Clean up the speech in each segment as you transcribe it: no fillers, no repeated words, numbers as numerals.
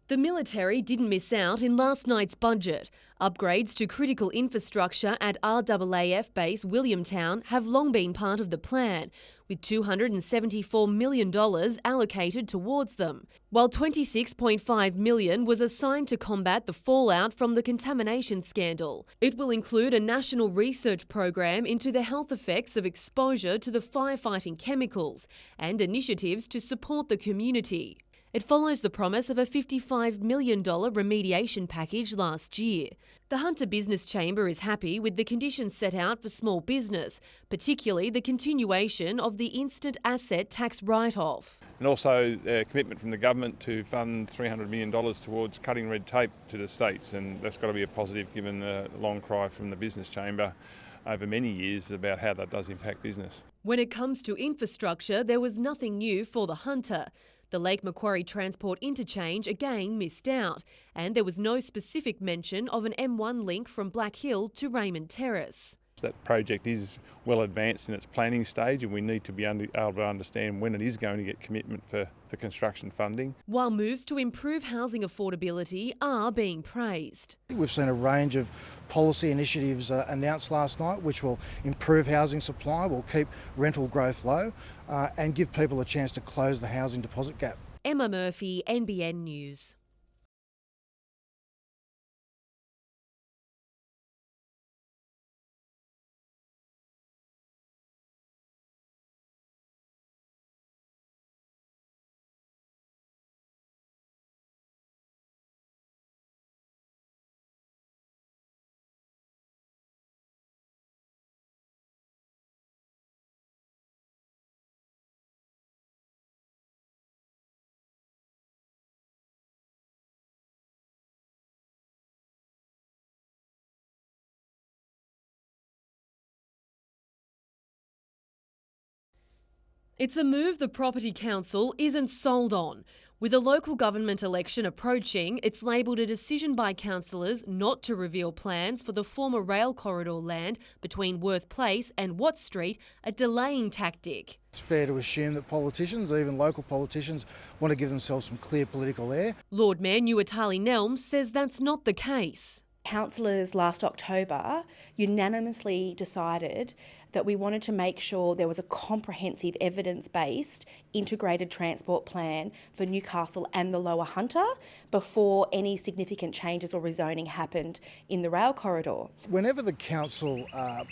The military didn't miss out in last night's budget. Upgrades to critical infrastructure at RAAF base Williamtown have long been part of the plan, with $274 million allocated towards them, while $26.5 million was assigned to combat the fallout from the contamination scandal. It will include a national research program into the health effects of exposure to the firefighting chemicals and initiatives to support the community. It follows the promise of a $55 million remediation package last year. The Hunter Business Chamber is happy with the conditions set out for small business, particularly the continuation of the instant asset tax write-off. And also a commitment from the government to fund $300 million towards cutting red tape to the states, and that's got to be a positive given the long cry from the Business Chamber over many years about how that does impact business. When it comes to infrastructure, there was nothing new for the Hunter. The Lake Macquarie Transport Interchange again missed out, and there was no specific mention of an M1 link from Black Hill to Raymond Terrace. That project is well advanced in its planning stage, and we need to be able to understand when it is going to get commitment for construction funding. While moves to improve housing affordability are being praised. We've seen a range of policy initiatives announced last night which will improve housing supply, will keep rental growth low and give people a chance to close the housing deposit gap. Emma Murphy, NBN News. It's a move the Property Council isn't sold on. With a local government election approaching, it's labelled a decision by councillors not to reveal plans for the former rail corridor land between Worth Place and Watt Street a delaying tactic. It's fair to assume that politicians, even local politicians, want to give themselves some clear political air. Lord Mayor Nuatali Nelms says that's not the case. Councillors last October unanimously decided that we wanted to make sure there was a comprehensive, evidence-based, integrated transport plan for Newcastle and the Lower Hunter before any significant changes or rezoning happened in the rail corridor. Whenever the council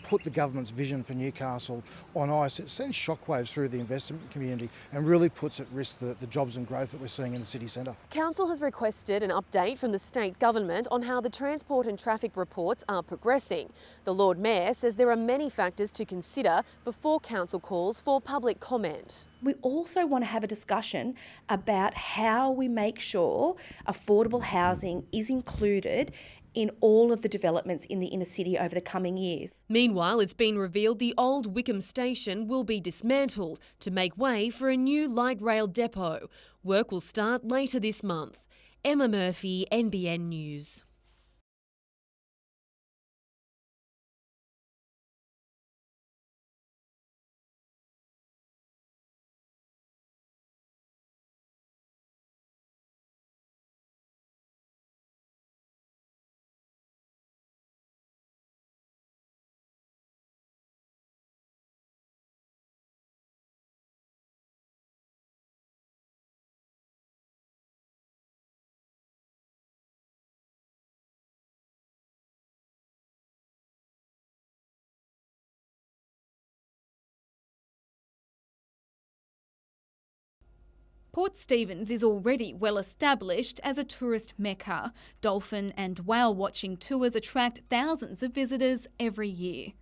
put the government's vision for Newcastle on ice, it sends shockwaves through the investment community and really puts at risk the jobs and growth that we're seeing in the city centre. Council has requested an update from the state government on how the transport and traffic reports are progressing. The Lord Mayor says there are many factors to consider before council calls for public comment. We also want to have a discussion about how we make sure affordable housing is included in all of the developments in the inner city over the coming years. Meanwhile, it's been revealed the old Wickham station will be dismantled to make way for a new light rail depot. Work will start later this month. Emma Murphy, NBN News. Port Stephens is already well established as a tourist mecca. Dolphin and whale watching tours attract thousands of visitors every year.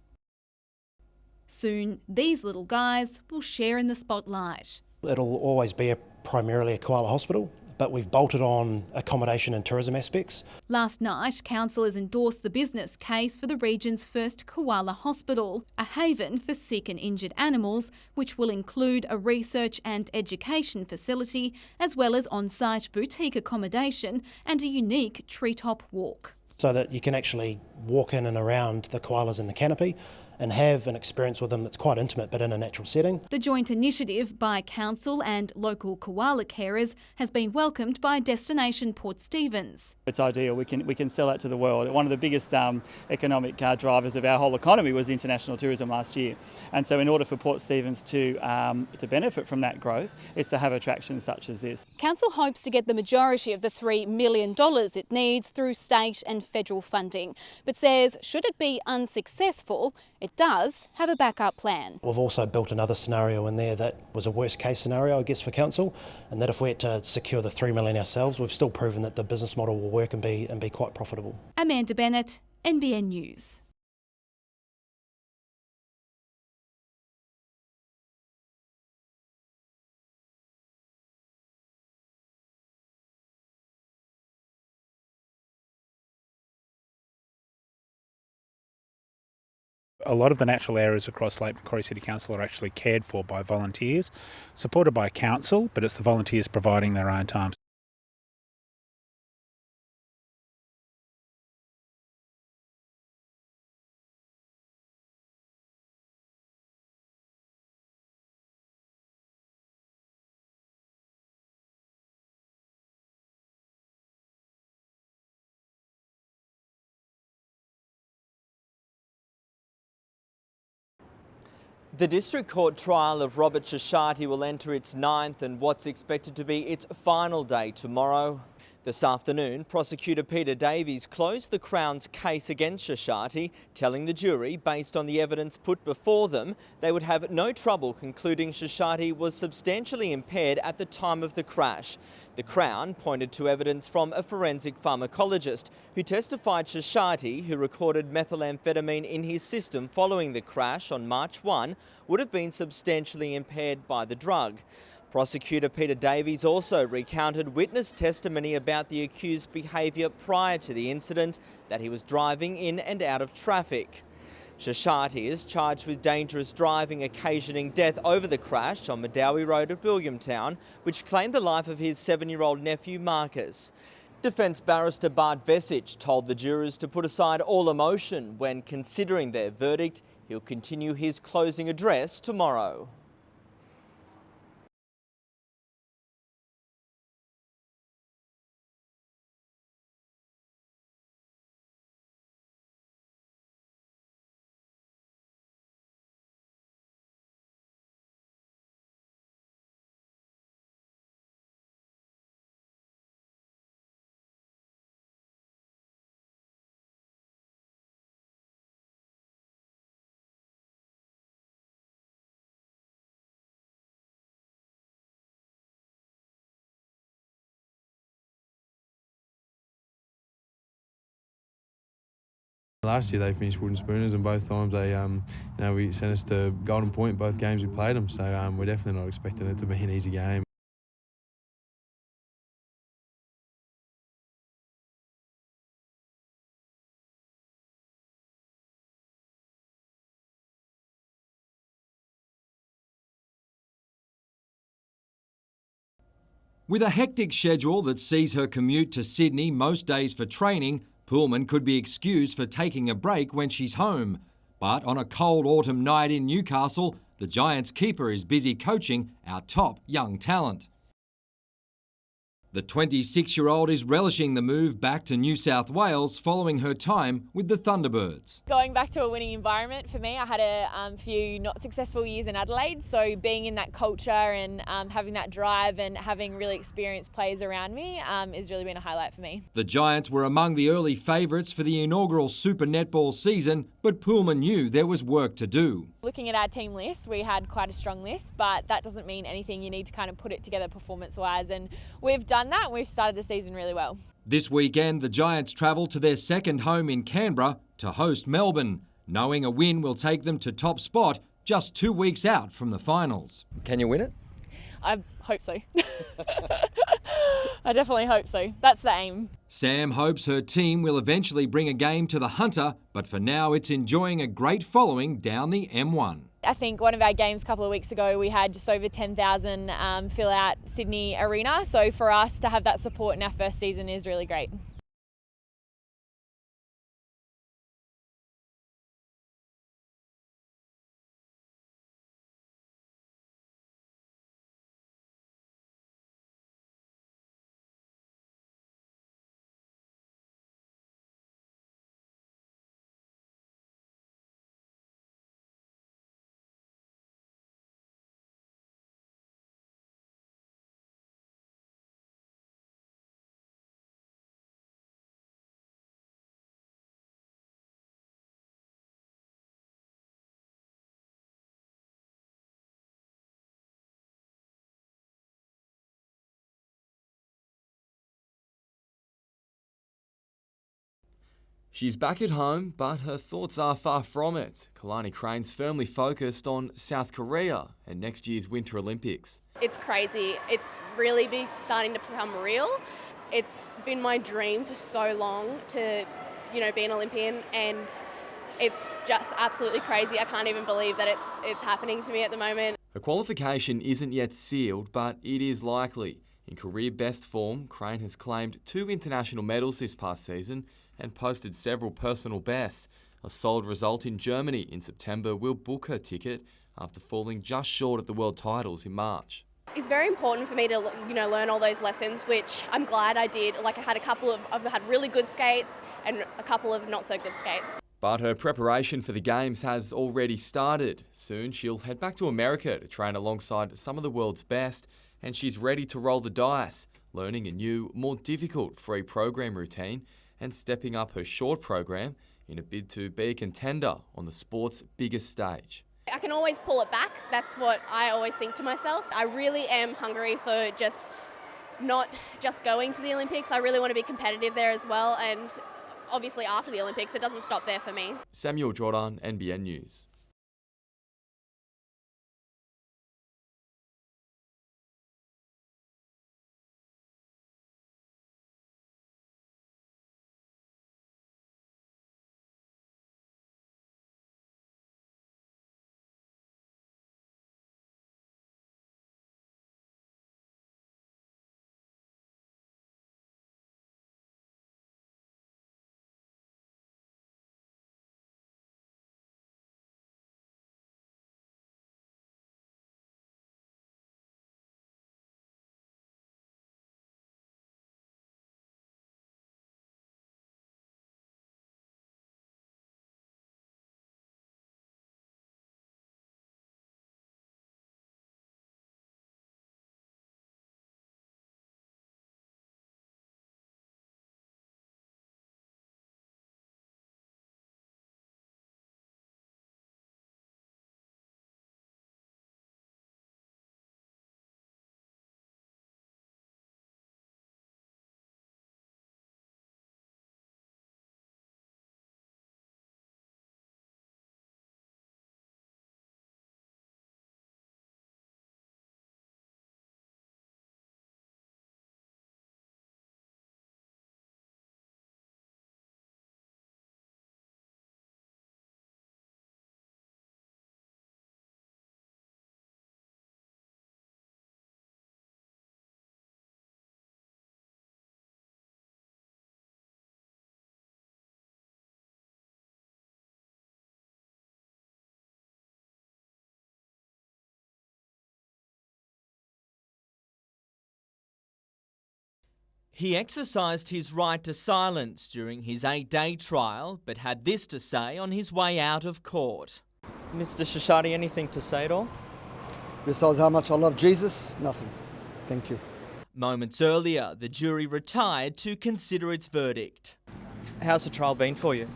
Soon, these little guys will share in the spotlight. It'll always be primarily a koala hospital, but we've bolted on accommodation and tourism aspects. Last night, councillors endorsed the business case for the region's first koala hospital, a haven for sick and injured animals, which will include a research and education facility, as well as on-site boutique accommodation and a unique treetop walk. So that you can actually walk in and around the koalas in the canopy, and have an experience with them that's quite intimate but in a natural setting. The joint initiative by council and local koala carers has been welcomed by Destination Port Stephens. It's ideal. We can sell that to the world. One of the biggest economic drivers of our whole economy was international tourism last year, and so in order for Port Stephens to benefit from that growth, it's to have attractions such as this. Council hopes to get the majority of the $3 million it needs through state and federal funding, but says should it be unsuccessful, it does have a backup plan. We've also built another scenario in there that was a worst case scenario, I guess, for council, and that if we had to secure the $3 million ourselves, we've still proven that the business model will work and be quite profitable. Amanda Bennett, NBN News. A lot of the natural areas across Lake Macquarie City Council are actually cared for by volunteers, supported by council, but it's the volunteers providing their own time. The District Court trial of Robert Shashati will enter its 9th and what's expected to be its final day tomorrow. This afternoon, prosecutor Peter Davies closed the Crown's case against Shashati, telling the jury, based on the evidence put before them, they would have no trouble concluding Shashati was substantially impaired at the time of the crash. The Crown pointed to evidence from a forensic pharmacologist who testified Shashati, who recorded methamphetamine in his system following the crash on March 1, would have been substantially impaired by the drug. Prosecutor Peter Davies also recounted witness testimony about the accused's behaviour prior to the incident, that he was driving in and out of traffic. Shashati is charged with dangerous driving occasioning death over the crash on Medowie Road at Williamtown, which claimed the life of his 7-year-old nephew Marcus. Defence barrister Bart Vesich told the jurors to put aside all emotion when considering their verdict. He'll continue his closing address tomorrow. Last year they finished wooden spooners, and both times they, we sent us to Golden Point both games we played them. So we're definitely not expecting it to be an easy game. With a hectic schedule that sees her commute to Sydney most days for training, Poolman could be excused for taking a break when she's home. But on a cold autumn night in Newcastle, the Giants keeper is busy coaching our top young talent. The 26-year-old is relishing the move back to New South Wales following her time with the Thunderbirds. Going back to a winning environment for me, I had a few not successful years in Adelaide, so being in that culture and having that drive and having really experienced players around me has really been a highlight for me. The Giants were among the early favourites for the inaugural Super Netball season, but Poolman knew there was work to do. Looking at our team list, we had quite a strong list, but that doesn't mean anything. You need to kind of put it together performance-wise, and we've done that, and we've started the season really well. This weekend, the Giants travel to their second home in Canberra to host Melbourne, knowing a win will take them to top spot just 2 weeks out from the finals. Can you win it? I hope so. I definitely hope so. That's the aim. Sam hopes her team will eventually bring a game to the Hunter, but for now it's enjoying a great following down the M1. I think one of our games a couple of weeks ago, we had just over 10,000 fill out Sydney Arena. So for us to have that support in our first season is really great. She's back at home, but her thoughts are far from it. Kalani Crane's firmly focused on South Korea and next year's Winter Olympics. It's crazy. It's really starting to become real. It's been my dream for so long to, be an Olympian, and it's just absolutely crazy. I can't even believe that it's happening to me at the moment. Her qualification isn't yet sealed, but it is likely. In career best form, Crane has claimed 2 international medals this past season and posted several personal bests. A solid result in Germany in September will book her ticket after falling just short at the world titles in March. It's very important for me to, learn all those lessons, which I'm glad I did. Like, I've had really good skates and a couple of not so good skates. But her preparation for the Games has already started. Soon she'll head back to America to train alongside some of the world's best, and she's ready to roll the dice, learning a new, more difficult free program routine and stepping up her short program in a bid to be a contender on the sport's biggest stage. I can always pull it back. That's what I always think to myself. I really am hungry for not just going to the Olympics. I really want to be competitive there as well, and obviously after the Olympics, it doesn't stop there for me. Samuel Jordan, NBN News. He exercised his right to silence during his 8-day trial, but had this to say on his way out of court. Mr. Shashadi, anything to say at all? Besides how much I love Jesus, nothing. Thank you. Moments earlier, the jury retired to consider its verdict. How's the trial been for you?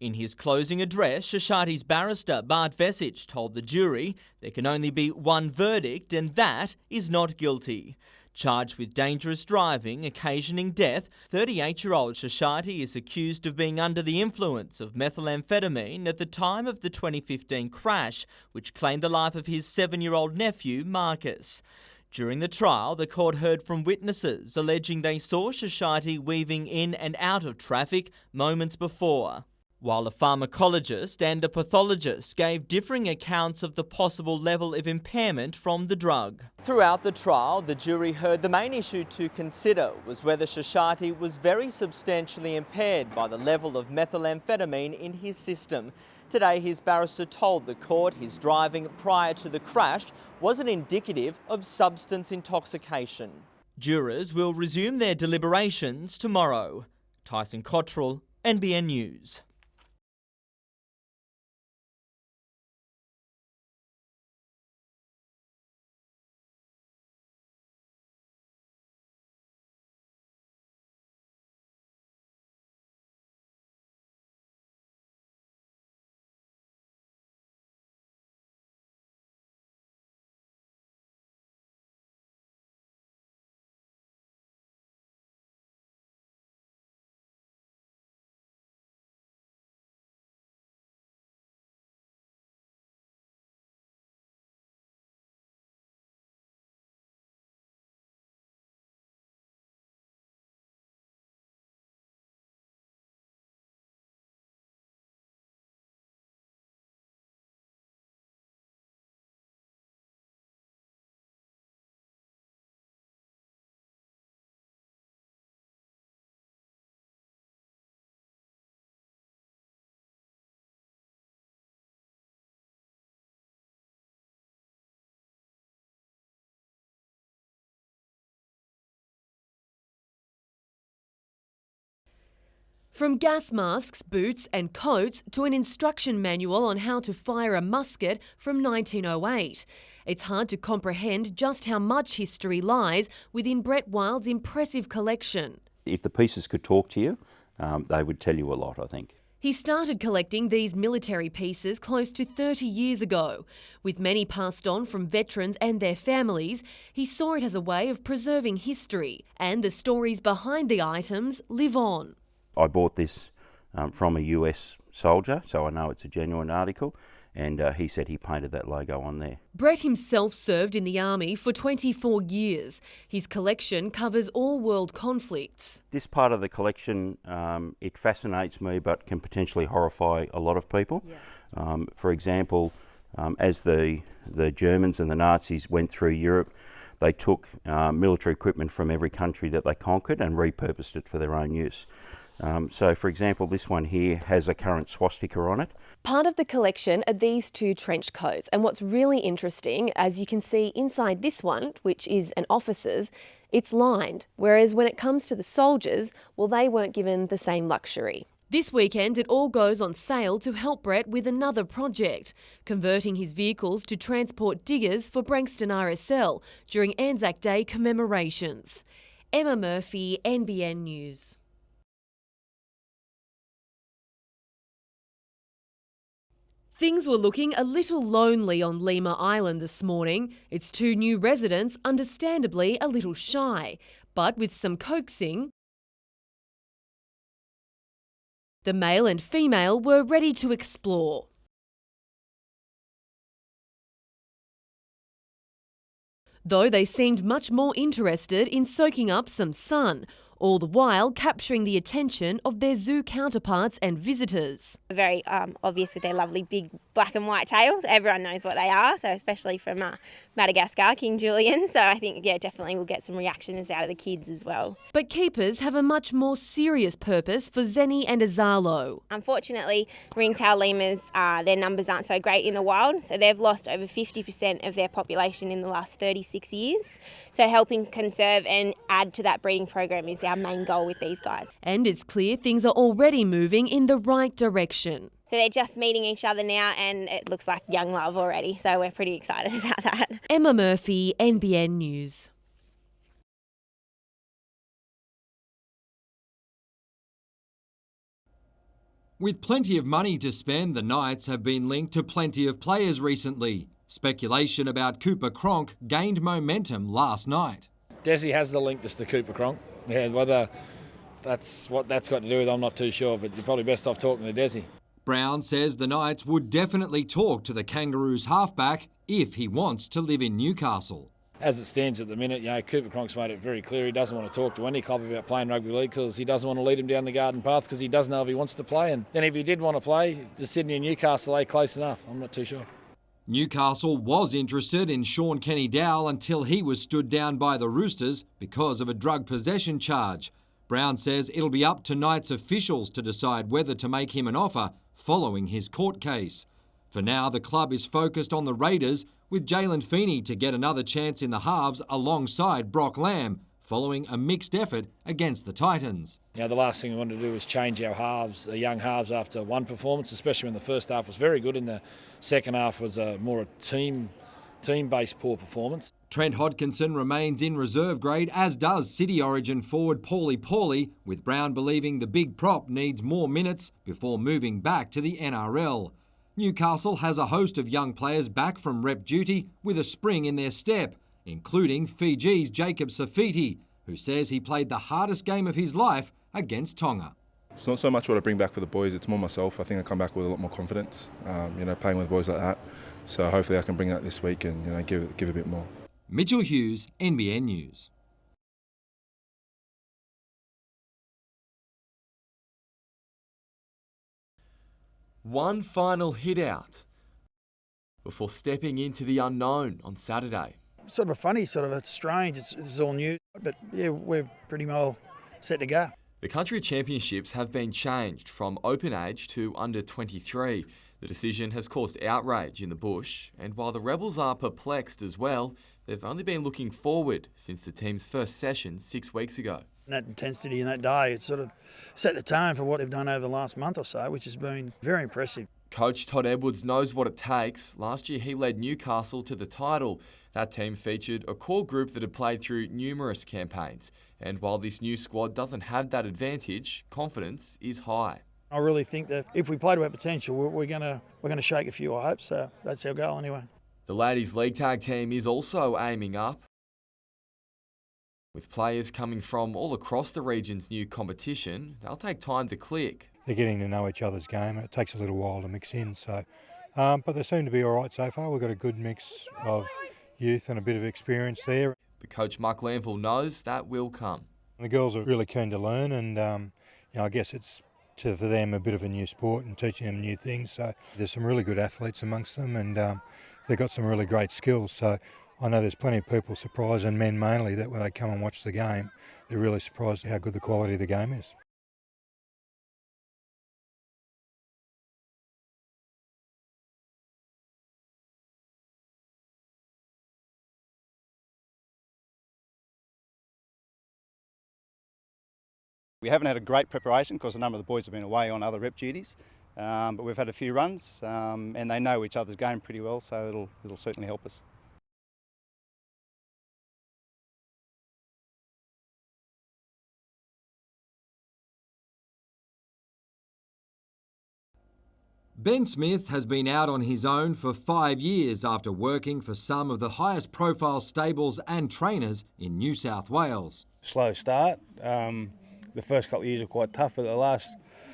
In his closing address, Shashadi's barrister, Bart Vesich, told the jury there can only be one verdict, and that is not guilty. Charged with dangerous driving, occasioning death, 38-year-old Shashati is accused of being under the influence of methamphetamine at the time of the 2015 crash, which claimed the life of his 7-year-old nephew, Marcus. During the trial, the court heard from witnesses alleging they saw Shashati weaving in and out of traffic moments before, while a pharmacologist and a pathologist gave differing accounts of the possible level of impairment from the drug. Throughout the trial, the jury heard the main issue to consider was whether Shashati was very substantially impaired by the level of methamphetamine in his system. Today, his barrister told the court his driving prior to the crash wasn't indicative of substance intoxication. Jurors will resume their deliberations tomorrow. Tyson Cottrell, NBN News. From gas masks, boots and coats to an instruction manual on how to fire a musket from 1908. It's hard to comprehend just how much history lies within Brett Wild's impressive collection. If the pieces could talk to you, they would tell you a lot, I think. He started collecting these military pieces close to 30 years ago. With many passed on from veterans and their families, he saw it as a way of preserving history, and the stories behind the items live on. I bought this from a US soldier, so I know it's a genuine article, and he said he painted that logo on there. Brett himself served in the army for 24 years. His collection covers all world conflicts. This part of the collection, it fascinates me but can potentially horrify a lot of people. Yeah. For example, as the Germans and the Nazis went through Europe, they took military equipment from every country that they conquered and repurposed it for their own use. So, for example, this one here has a current swastika on it. Part of the collection are these two trench coats, and what's really interesting, as you can see inside this one, which is an officer's, it's lined, whereas when it comes to the soldiers, well, they weren't given the same luxury. This weekend it all goes on sale to help Brett with another project, converting his vehicles to transport diggers for Branxton RSL during Anzac Day commemorations. Emma Murphy, NBN News. Things were looking a little lonely on Lima Island this morning. Its two new residents, understandably a little shy, but with some coaxing, the male and female were ready to explore. Though they seemed much more interested in soaking up some sun, all the while capturing the attention of their zoo counterparts and visitors. Very obvious with their lovely big black and white tails. Everyone knows what they are, so especially from Madagascar, King Julian. So I think, yeah, definitely we'll get some reactions out of the kids as well. But keepers have a much more serious purpose for Zenny and Azalo. Unfortunately, ringtail lemurs, their numbers aren't so great in the wild, so they've lost over 50% of their population in the last 36 years. So helping conserve and add to that breeding program is our main goal with these guys. And it's clear things are already moving in the right direction. So they're just meeting each other now and it looks like young love already, so we're pretty excited about that. Emma Murphy, NBN News. With plenty of money to spend, the Knights have been linked to plenty of players recently. Speculation about Cooper Cronk gained momentum last night. Desi has the link to Cooper Cronk. Yeah, whether that's what that's got to do with, I'm not too sure, but you're probably best off talking to Desi. Brown says the Knights would definitely talk to the Kangaroos halfback if he wants to live in Newcastle. As it stands at the minute, Cooper Cronk's made it very clear he doesn't want to talk to any club about playing rugby league because he doesn't want to lead him down the garden path because he doesn't know if he wants to play. And then if he did want to play, just Sydney and Newcastle are close enough. I'm not too sure. Newcastle was interested in Sean Kenny-Dowell until he was stood down by the Roosters because of a drug possession charge. Brown says it'll be up to Knights officials to decide whether to make him an offer following his court case. For now, the club is focused on the Raiders, with Jalen Feeney to get another chance in the halves alongside Brock Lamb, following a mixed effort against the Titans. The last thing we wanted to do was change our halves, the young halves, after one performance, especially when the first half was very good and the second half was more a team-based poor performance. Trent Hodkinson remains in reserve grade, as does City Origin forward Paulie, with Brown believing the big prop needs more minutes before moving back to the NRL. Newcastle has a host of young players back from rep duty with a spring in their step, including Fiji's Jacob Safiti, who says he played the hardest game of his life against Tonga. It's not so much what I bring back for the boys, it's more myself. I think I come back with a lot more confidence, playing with boys like that. So hopefully I can bring that this week and give a bit more. Mitchell Hughes, NBN News. One final hit out before stepping into the unknown on Saturday. Sort of funny, it's strange, it's all new, but yeah, we're pretty well set to go. The country championships have been changed from open age to under 23. The decision has caused outrage in the bush, and while the Rebels are perplexed as well, they've only been looking forward since the team's first session 6 weeks ago. And that intensity in that day, it sort of set the tone for what they've done over the last month or so, which has been very impressive. Coach Todd Edwards knows what it takes. Last year he led Newcastle to the title. That team featured a core group that had played through numerous campaigns. And while this new squad doesn't have that advantage, confidence is high. I really think that if we play to our potential, we're gonna shake a few, I hope. So that's our goal anyway. The Ladies League Tag team is also aiming up, with players coming from all across the region's new competition. They'll take time to click. They're getting to know each other's game, and it takes a little while to mix in. So, but they seem to be all right so far. We've got a good mix of youth and a bit of experience there. But Coach Mark Lanville knows that will come. The girls are really keen to learn, and I guess it's for them a bit of a new sport and teaching them new things. So there's some really good athletes amongst them, and they've got some really great skills. So I know there's plenty of people surprised, and men mainly, that when they come and watch the game, they're really surprised at how good the quality of the game is. We haven't had a great preparation because a number of the boys have been away on other rep duties, but we've had a few runs and they know each other's game pretty well, so it'll certainly help us. Ben Smith has been out on his own for 5 years after working for some of the highest profile stables and trainers in New South Wales. Slow start. The first couple of years were quite tough, but the last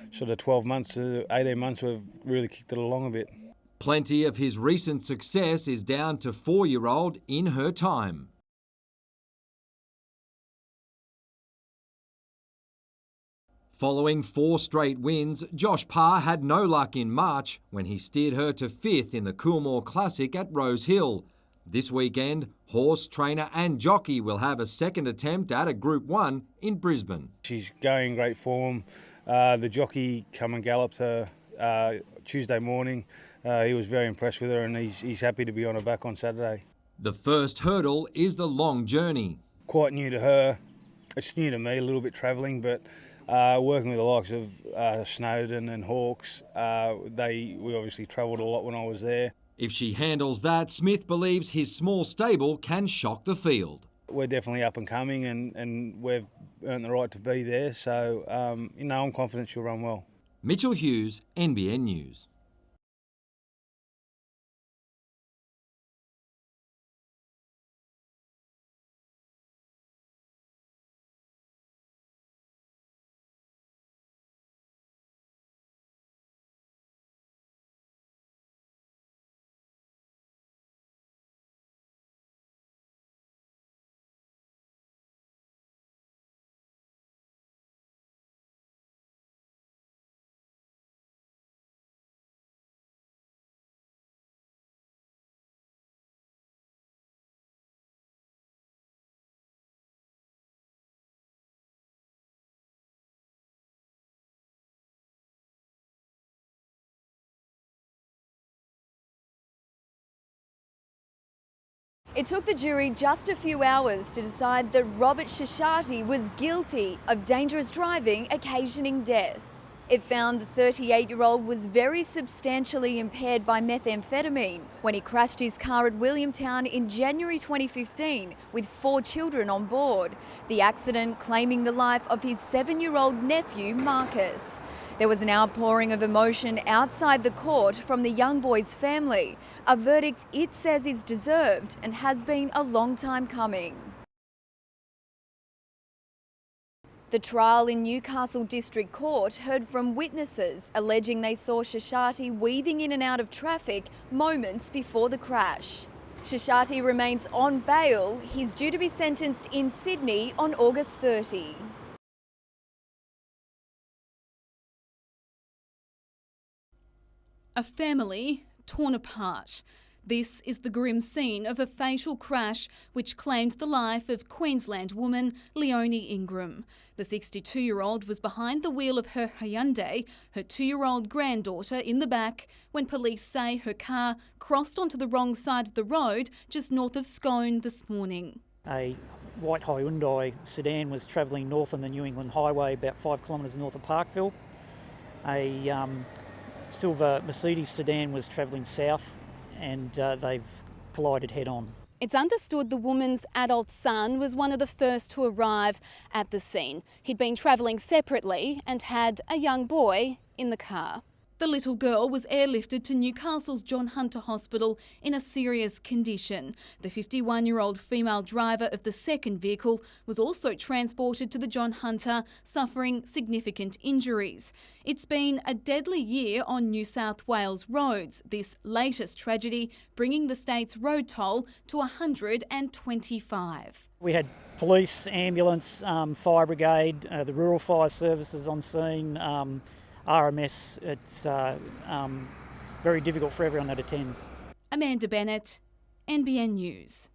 sort of 12 months to 18 months we've really kicked it along a bit. Plenty of his recent success is down to 4-year-old In Her Time. Following 4 straight wins, Josh Parr had no luck in March when he steered her to 5th in the Coolmore Classic at Rose Hill. This weekend, horse, trainer and jockey will have a second attempt at a Group 1 in Brisbane. She's going in great form. The jockey come and galloped her Tuesday morning. He was very impressed with her, and he's happy to be on her back on Saturday. The first hurdle is the long journey. Quite new to her. It's new to me, a little bit travelling, but working with the likes of Snowden and Hawkes, we obviously travelled a lot when I was there. If she handles that, Smith believes his small stable can shock the field. We're definitely up and coming, and we've earned the right to be there, so I'm confident she'll run well. Mitchell Hughes, NBN News. It took the jury just a few hours to decide that Robert Shashati was guilty of dangerous driving occasioning death. It found the 38-year-old was very substantially impaired by methamphetamine when he crashed his car at Williamtown in January 2015 with 4 children on board, the accident claiming the life of his 7-year-old nephew, Marcus. There was an outpouring of emotion outside the court from the young boy's family, a verdict it says is deserved and has been a long time coming. The trial in Newcastle District Court heard from witnesses alleging they saw Shashati weaving in and out of traffic moments before the crash. Shashati remains on bail. He's due to be sentenced in Sydney on August 30. A family torn apart. This is the grim scene of a fatal crash which claimed the life of Queensland woman Leonie Ingram. The 62-year-old was behind the wheel of her Hyundai, her 2-year-old granddaughter in the back, when police say her car crossed onto the wrong side of the road just north of Scone this morning. A white Hyundai sedan was travelling north on the New England Highway about 5 kilometres north of Parkville. A silver Mercedes sedan was travelling south, and they've collided head-on. It's understood the woman's adult son was one of the first to arrive at the scene. He'd been travelling separately and had a young boy in the car. The little girl was airlifted to Newcastle's John Hunter Hospital in a serious condition. The 51-year-old female driver of the second vehicle was also transported to the John Hunter, suffering significant injuries. It's been a deadly year on New South Wales roads, this latest tragedy bringing the state's road toll to 125. We had police, ambulance, fire brigade, the rural fire services on scene, RMS. It's very difficult for everyone that attends. Amanda Bennett, NBN News.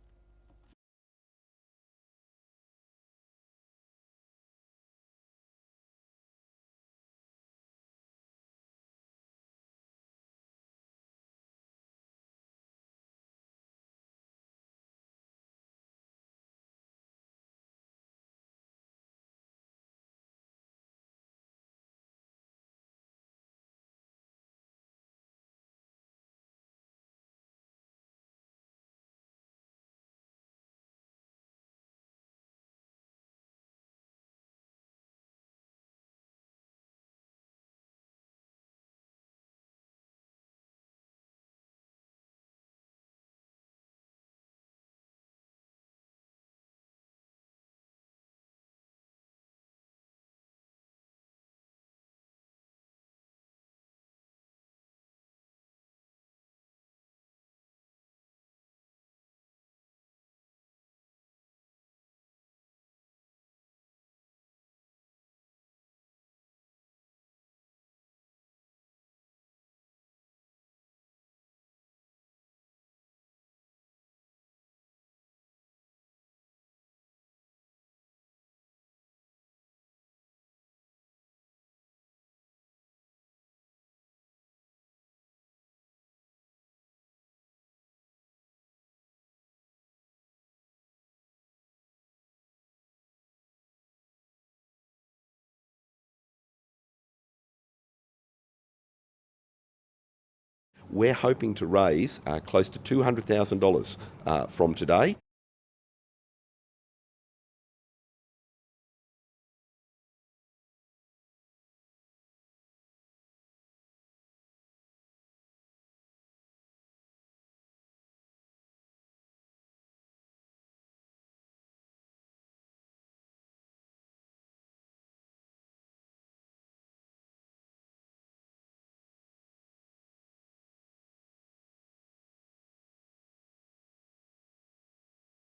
We're hoping to raise close to $200,000 from today.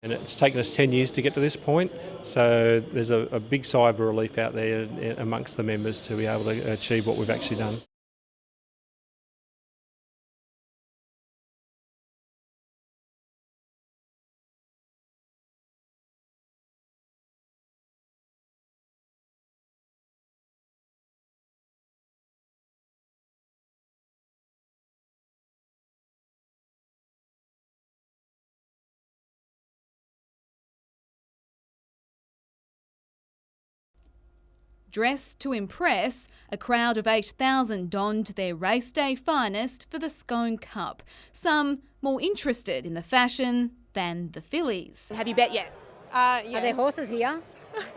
And it's taken us 10 years to get to this point, so there's a big sigh of relief out there amongst the members to be able to achieve what we've actually done. Dressed to impress, a crowd of 8,000 donned their race day finest for the Scone Cup. Some more interested in the fashion than the fillies. Have you bet yet? Yes. Are there horses here?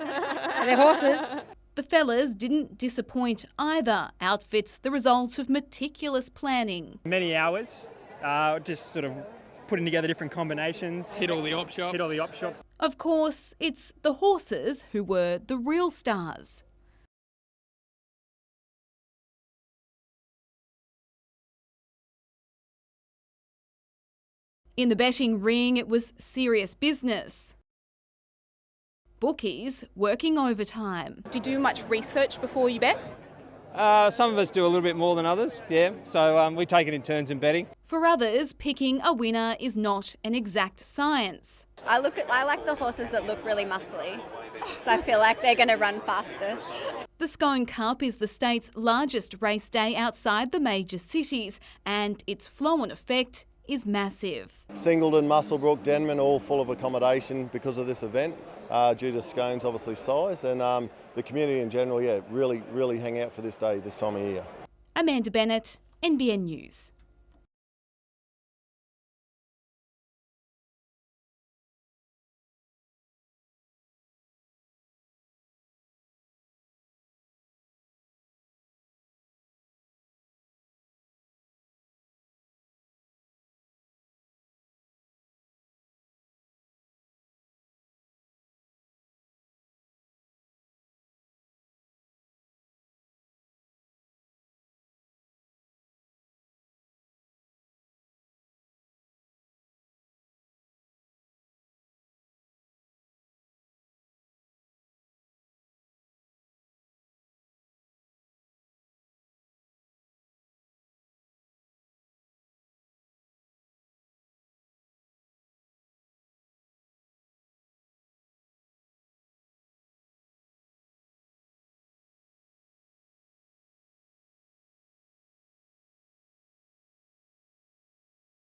Are there horses? The fellas didn't disappoint either. Outfits the result of meticulous planning. Many hours, just sort of putting together different combinations. Hit all the op shops. Of course, it's the horses who were the real stars. In the betting ring, it was serious business. Bookies working overtime. Do you do much research before you bet? Some of us do a little bit more than others, yeah. So we take it in turns in betting. For others, picking a winner is not an exact science. I like the horses that look really muscly, so I feel like they're going to run fastest. The Scone Cup is the state's largest race day outside the major cities, and its flow-on effect is massive. Singleton, Muswellbrook, Denman, all full of accommodation because of this event, due to Scone's obviously size, and the community in general, yeah, really hang out for this day this time of year. Amanda Bennett, NBN News.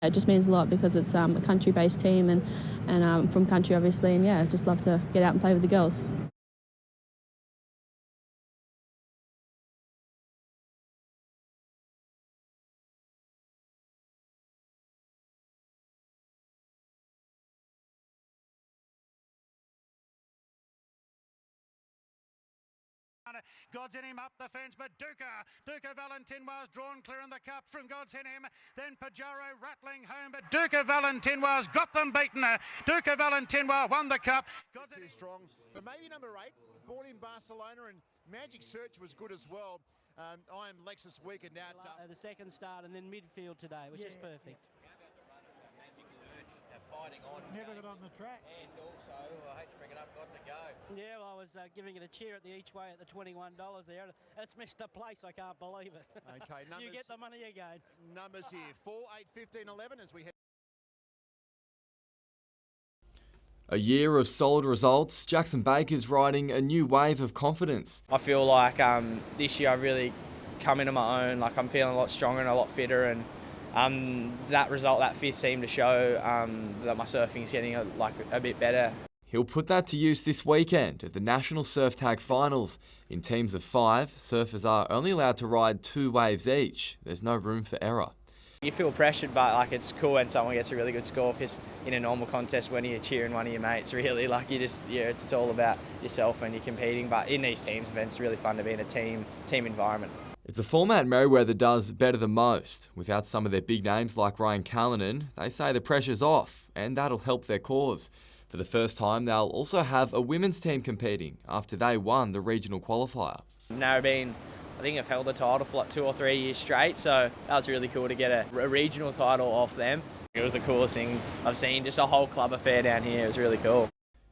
It just means a lot because it's a country-based team and I'm from country obviously, and yeah, just love to get out and play with the girls. God's in him up the fence, but Duca Valentinois drawn clear in the cup from God's in him. Then Pajaro rattling home, but Duca Valentinois got them beaten. Duca Valentinois won the cup. God's too strong, but maybe number 8, born in Barcelona, and Magic Search was good as well. I am Lexus Weekend out. The second start and then midfield today, which is perfect. Fighting on. Never got on the track. And also, I hate to bring it up, got to go. Yeah, well, I was giving it a cheer at the each way at the $21 there. It's missed the place, I can't believe it. Okay, numbers. You get the money again. Numbers here, 4, 8, 15, 11 as we head. A year of solid results, Jackson Baker's riding a new wave of confidence. I feel like this year I've really come into my own. Like I'm feeling a lot stronger and a lot fitter, and that result, that fit seemed to show that my surfing's getting a bit better. He'll put that to use this weekend at the National Surf Tag Finals. In teams of 5, surfers are only allowed to ride 2 waves each. There's no room for error. You feel pressured, but it's cool when someone gets a really good score, because in a normal contest when you're cheering one of your mates, really it's all about yourself and you're competing. But in these teams events, it's really fun to be in a team environment. It's a format Merewether does better than most. Without some of their big names like Ryan Callanan, they say the pressure's off, and that'll help their cause. For the first time, they'll also have a women's team competing after they won the regional qualifier. Narrabeen, I think, have held the title for 2 or 3 years straight, so that was really cool to get a regional title off them. It was the coolest thing I've seen, just a whole club affair down here. It was really cool.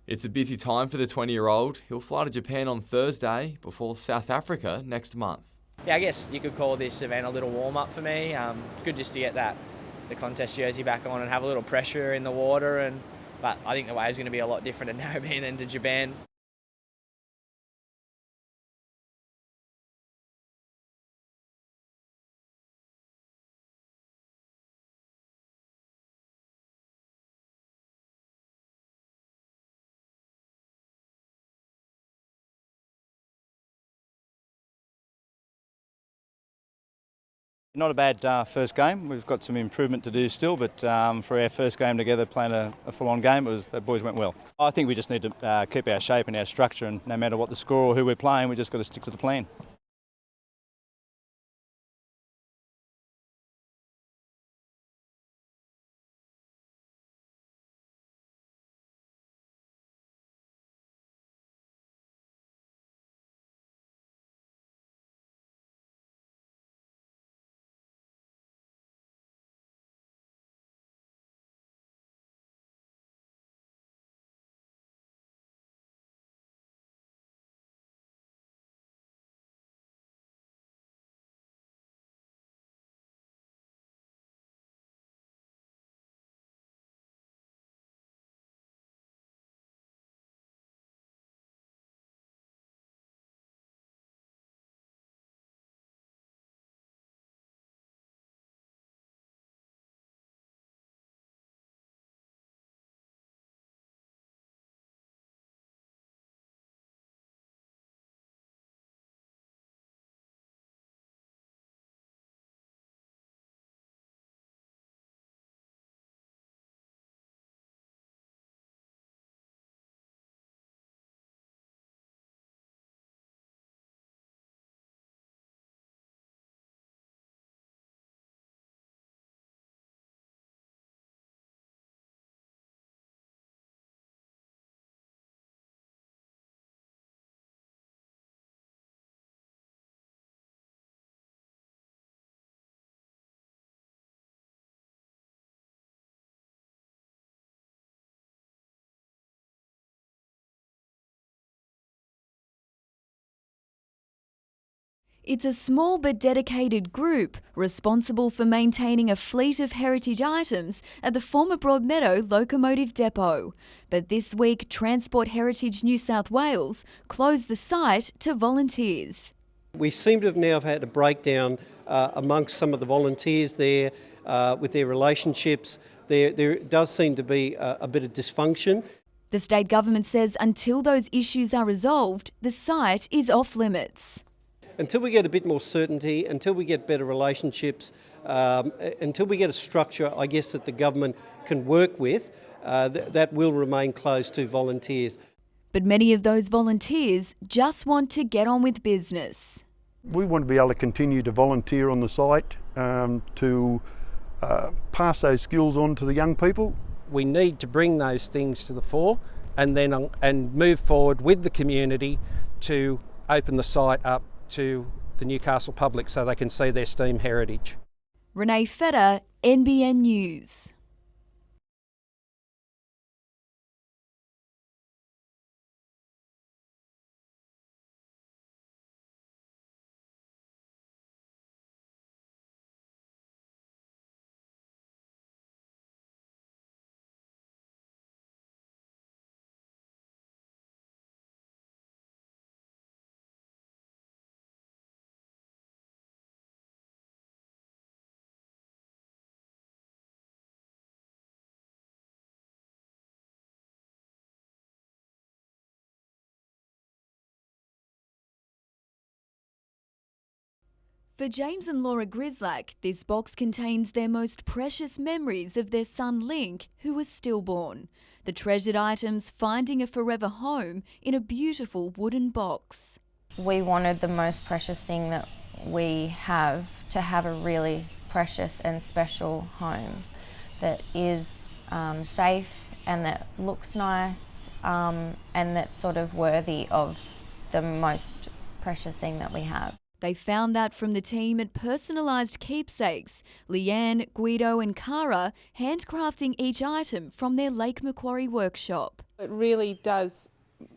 It's a busy time for the 20-year-old. He'll fly to Japan on Thursday before South Africa next month. Yeah, I guess you could call this event a little warm-up for me. Good just to get the contest jersey back on and have a little pressure in the water. But I think the wave's going to be a lot different at Narrabeen than to Japan. Not a bad first game. We've got some improvement to do still, but for our first game together playing a full-on game, the boys went well. I think we just need to keep our shape and our structure, and no matter what the score or who we're playing, we just got to stick to the plan. It's a small but dedicated group responsible for maintaining a fleet of heritage items at the former Broadmeadow Locomotive Depot. But this week, Transport Heritage New South Wales closed the site to volunteers. We seem to have now had a breakdown amongst some of the volunteers there with their relationships. There does seem to be a bit of dysfunction. The state government says until those issues are resolved, the site is off limits. Until we get a bit more certainty, until we get better relationships, until we get a structure, I guess, that the government can work with, that will remain closed to volunteers. But many of those volunteers just want to get on with business. We want to be able to continue to volunteer on the site to pass those skills on to the young people. We need to bring those things to the fore and then move forward with the community to open the site up to the Newcastle public so they can see their STEAM heritage. Renee Feder, NBN News. For James and Laura Grislack, this box contains their most precious memories of their son Link, who was stillborn. The treasured items finding a forever home in a beautiful wooden box. We wanted the most precious thing that we have to have a really precious and special home that is safe and that looks nice and that's sort of worthy of the most precious thing that we have. They found that from the team at Personalised Keepsakes, Leanne, Guido and Cara handcrafting each item from their Lake Macquarie workshop. It really does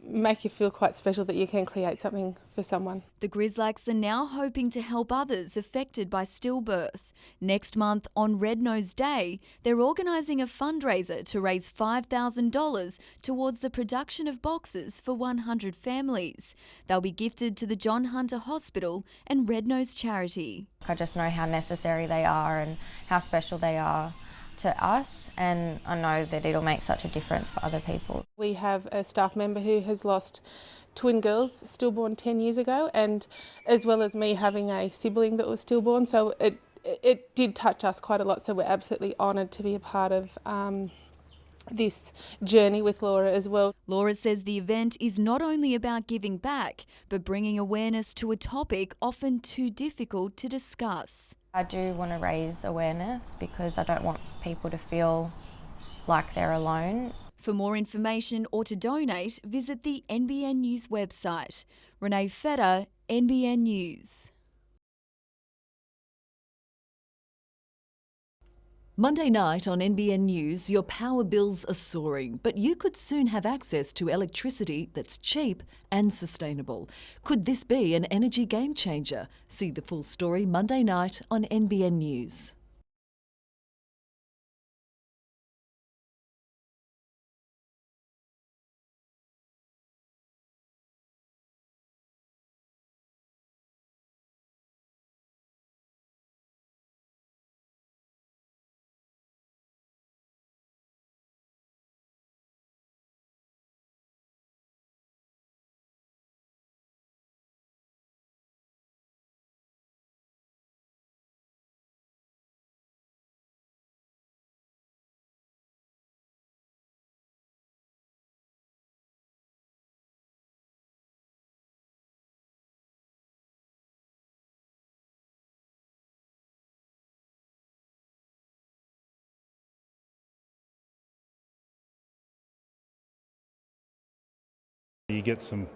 make you feel quite special that you can create something for someone. The Grislacks are now hoping to help others affected by stillbirth. Next month, on Red Nose Day, they're organising a fundraiser to raise $5,000 towards the production of boxes for 100 families. They'll be gifted to the John Hunter Hospital and Red Nose Charity. I just know how necessary they are and how special they are to us, and I know that it'll make such a difference for other people. We have a staff member who has lost twin girls stillborn 10 years ago, and as well as me having a sibling that was stillborn, so it did touch us quite a lot, so we're absolutely honoured to be a part of this journey with Laura as well. Laura says the event is not only about giving back, but bringing awareness to a topic often too difficult to discuss. I do want to raise awareness because I don't want people to feel like they're alone. For more information or to donate, visit the NBN News website. Renee Feder, NBN News. Monday night on NBN News, your power bills are soaring, but you could soon have access to electricity that's cheap and sustainable. Could this be an energy game changer? See the full story Monday night on NBN News. You get some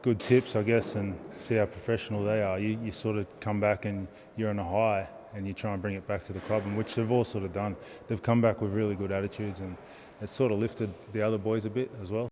good tips, I guess, and see how professional they are. You sort of come back and you're on a high and you try and bring it back to the club, and which they've all sort of done. They've come back with really good attitudes, and it's sort of lifted the other boys a bit as well.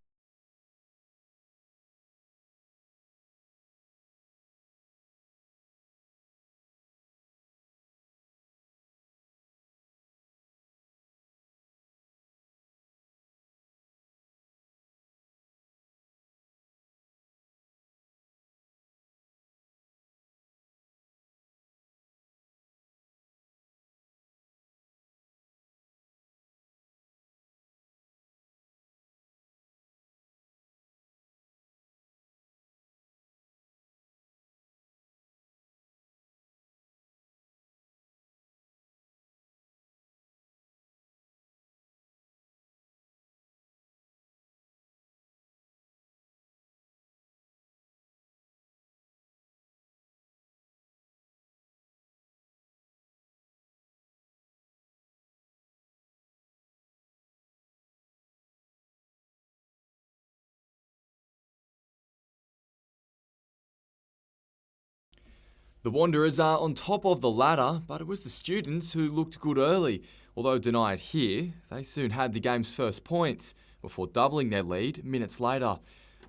The Wanderers are on top of the ladder, but it was the students who looked good early. Although denied here, they soon had the game's first points before doubling their lead minutes later.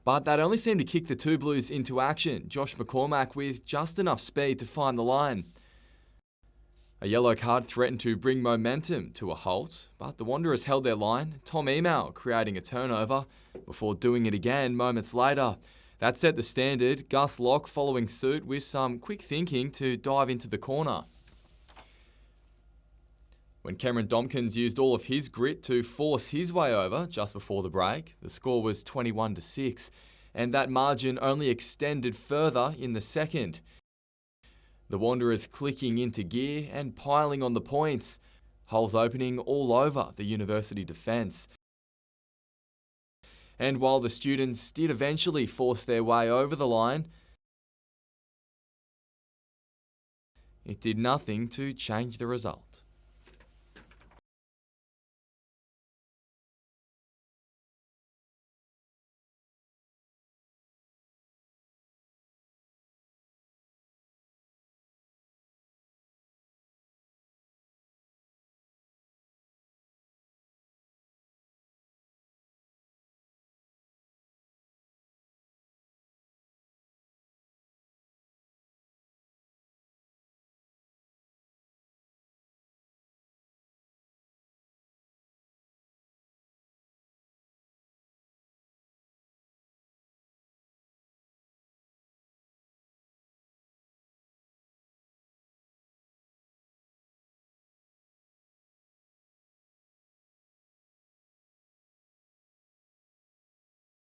But that only seemed to kick the two Blues into action, Josh McCormack with just enough speed to find the line. A yellow card threatened to bring momentum to a halt, but the Wanderers held their line, Tom Email creating a turnover before doing it again moments later. That set the standard, Gus Locke following suit with some quick thinking to dive into the corner. When Cameron Domkins used all of his grit to force his way over just before the break, the score was 21-6, and that margin only extended further in the second. The Wanderers clicking into gear and piling on the points, holes opening all over the university defence. And while the students did eventually force their way over the line, it did nothing to change the result.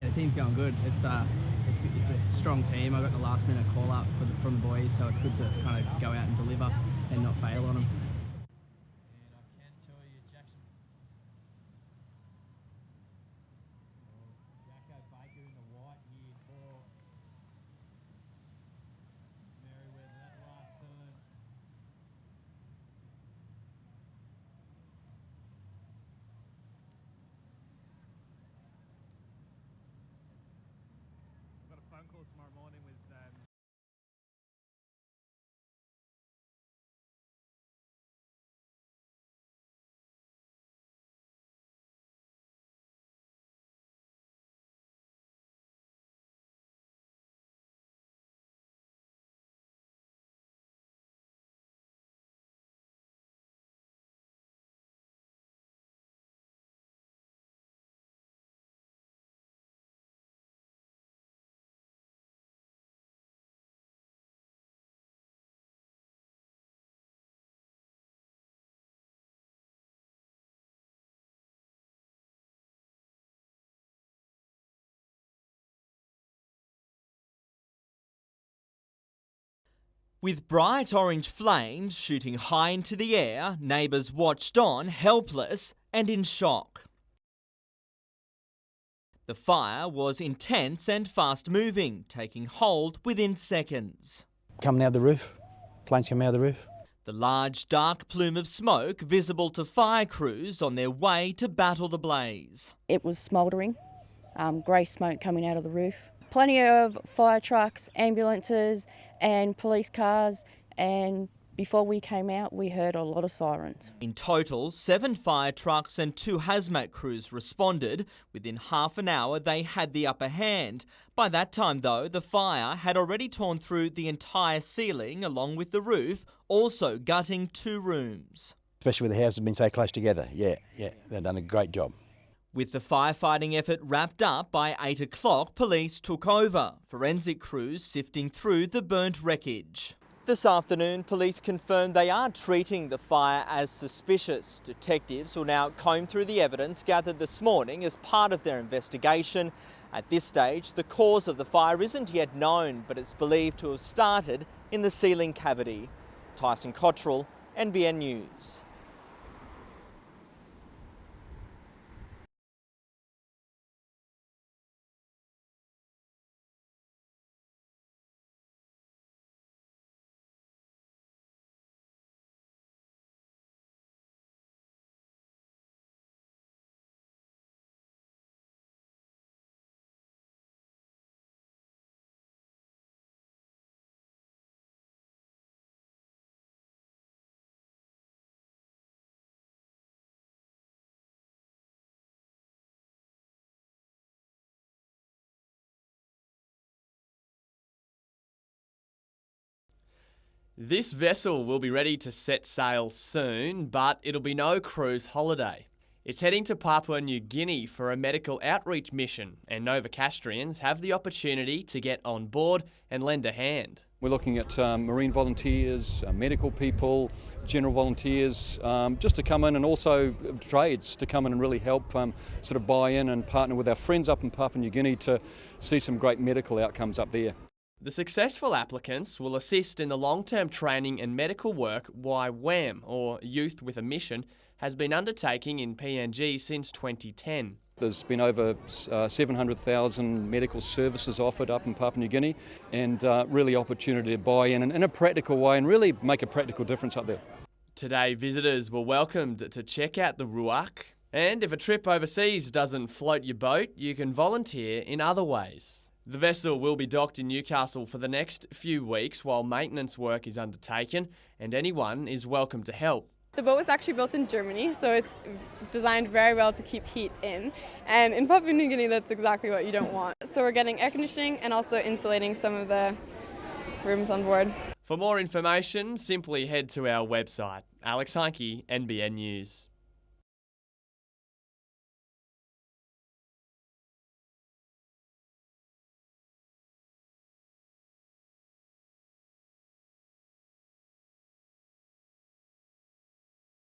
The team's going good. It's a strong team. I got the last minute call up from the boys, so it's good to kind of go out and deliver and not fail on them. Phone call tomorrow morning with With bright orange flames shooting high into the air, neighbours watched on, helpless and in shock. The fire was intense and fast-moving, taking hold within seconds. Coming out of the roof, planes coming out of the roof. The large dark plume of smoke visible to fire crews on their way to battle the blaze. It was smouldering, grey smoke coming out of the roof. Plenty of fire trucks, ambulances and police cars, and before we came out we heard a lot of sirens. In total, 7 fire trucks and 2 hazmat crews responded. Within half an hour they had the upper hand. By that time though, the fire had already torn through the entire ceiling along with the roof, also gutting 2 rooms. Especially with the houses being so close together. Yeah, they've done a great job. With the firefighting effort wrapped up by 8 o'clock, police took over, forensic crews sifting through the burnt wreckage. This afternoon, police confirmed they are treating the fire as suspicious. Detectives will now comb through the evidence gathered this morning as part of their investigation. At this stage, the cause of the fire isn't yet known, but it's believed to have started in the ceiling cavity. Tyson Cottrell, NBN News. This vessel will be ready to set sail soon, but it'll be no cruise holiday. It's heading to Papua New Guinea for a medical outreach mission, and Novocastrians have the opportunity to get on board and lend a hand. We're looking at marine volunteers, medical people, general volunteers, just to come in, and also trades to come in and really help sort of buy in and partner with our friends up in Papua New Guinea to see some great medical outcomes up there. The successful applicants will assist in the long-term training and medical work YWAM, or Youth with a Mission, has been undertaking in PNG since 2010. There's been over 700,000 medical services offered up in Papua New Guinea, and really opportunity to buy in a practical way and really make a practical difference up there. Today, visitors were welcomed to check out the ruak, and if a trip overseas doesn't float your boat, you can volunteer in other ways. The vessel will be docked in Newcastle for the next few weeks while maintenance work is undertaken, and anyone is welcome to help. The boat was actually built in Germany, so it's designed very well to keep heat in. And in Papua New Guinea, that's exactly what you don't want. So we're getting air conditioning and also insulating some of the rooms on board. For more information, simply head to our website. Alex Heinke, NBN News.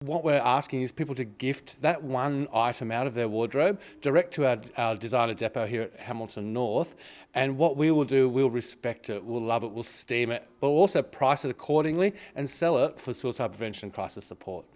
What we're asking is people to gift that one item out of their wardrobe direct to our designer depot here at Hamilton North, and what we will do, we'll respect it, we'll love it, we'll steam it, but we'll also price it accordingly and sell it for suicide prevention and crisis support.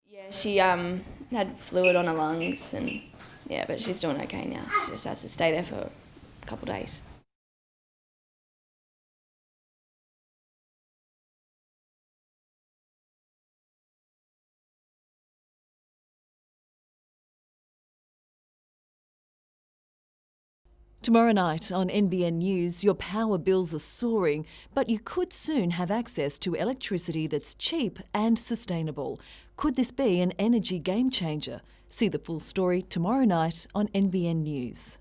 Yeah, she had fluid on her lungs, and yeah, but she's doing okay now. She just has to stay there for a couple of days. Tomorrow night on NBN News, your power bills are soaring, but you could soon have access to electricity that's cheap and sustainable. Could this be an energy game changer? See the full story tomorrow night on NBN News.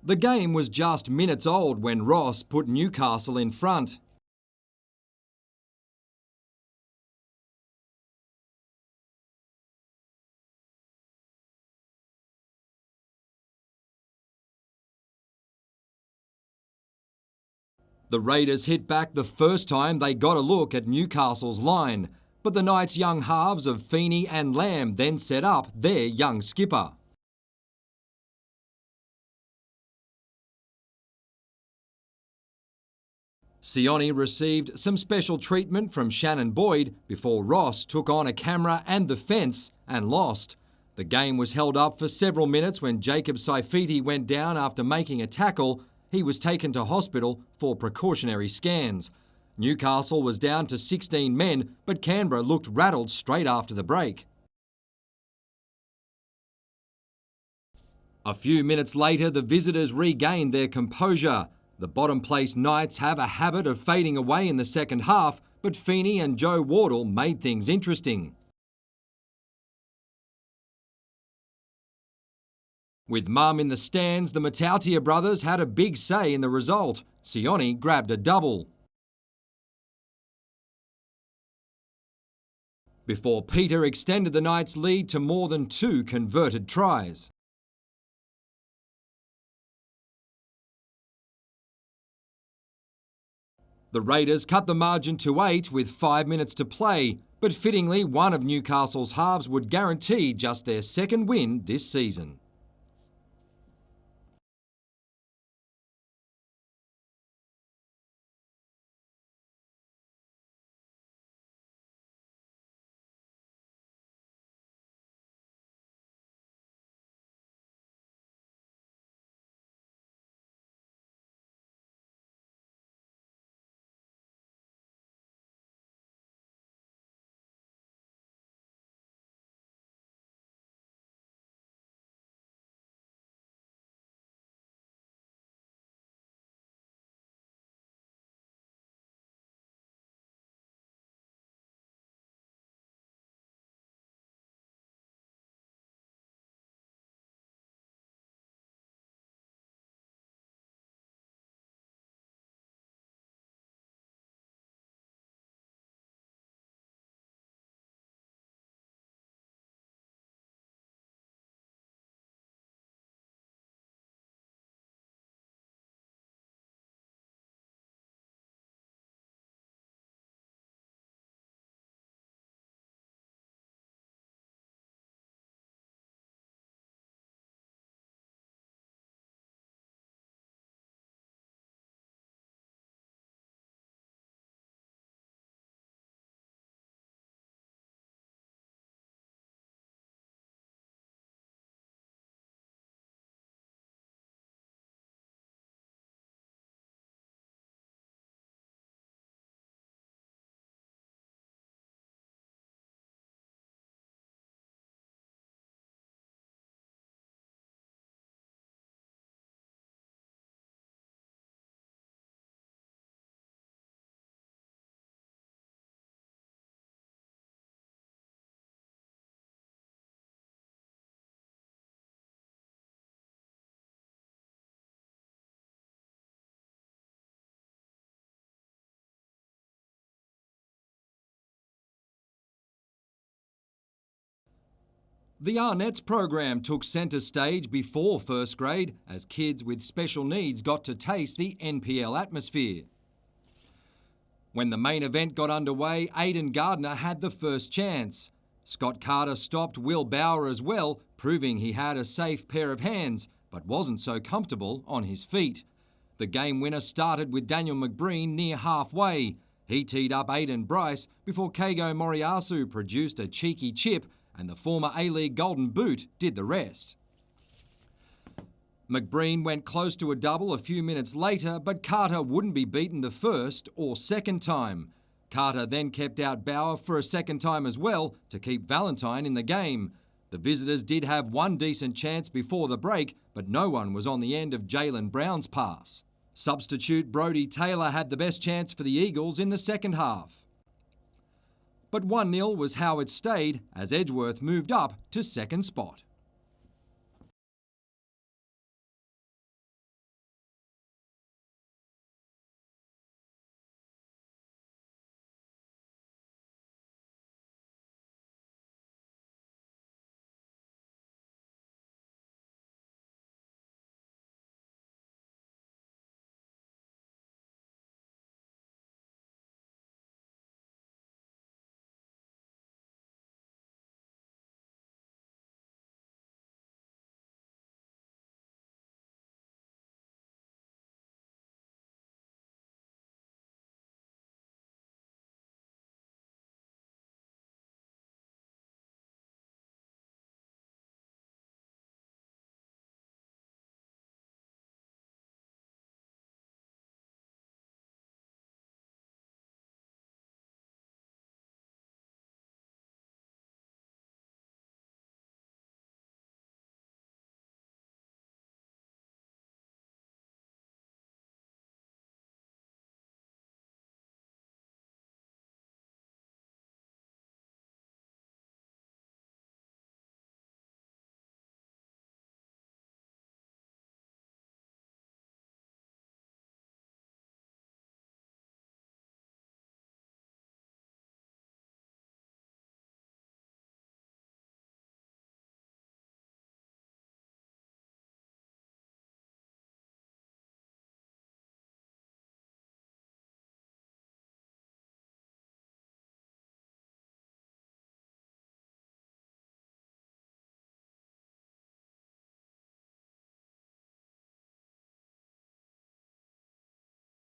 The game was just minutes old when Ross put Newcastle in front. The Raiders hit back the first time they got a look at Newcastle's line, but the Knights' young halves of Feeney and Lamb then set up their young skipper. Sione received some special treatment from Shannon Boyd before Ross took on a camera and the fence and lost. The game was held up for several minutes when Jacob Saifiti went down after making a tackle. He was taken to hospital for precautionary scans. Newcastle was down to 16 men, but Canberra looked rattled straight after the break. A few minutes later, the visitors regained their composure. The bottom-place Knights have a habit of fading away in the second half, but Feeney and Joe Wardle made things interesting. With Mum in the stands, the Matautia brothers had a big say in the result. Sione grabbed a double. Before Peter extended the Knights' lead to more than 2 converted tries. The Raiders cut the margin to 8 with 5 minutes to play, but fittingly one of Newcastle's halves would guarantee just their second win this season. The Arnett's program took centre stage before first grade as kids with special needs got to taste the NPL atmosphere. When the main event got underway, Aidan Gardner had the first chance. Scott Carter stopped Will Bauer as well, proving he had a safe pair of hands, but wasn't so comfortable on his feet. The game winner started with Daniel McBreen near halfway. He teed up Aidan Bryce before Kago Moriyasu produced a cheeky chip, and the former A-League Golden Boot did the rest. McBreen went close to a double a few minutes later, but Carter wouldn't be beaten the first or second time. Carter then kept out Bauer for a second time as well to keep Valentine in the game. The visitors did have one decent chance before the break, but no one was on the end of Jaylen Brown's pass. Substitute Brodie Taylor had the best chance for the Eagles in the second half. But 1-0 was how it stayed as Edgeworth moved up to second spot.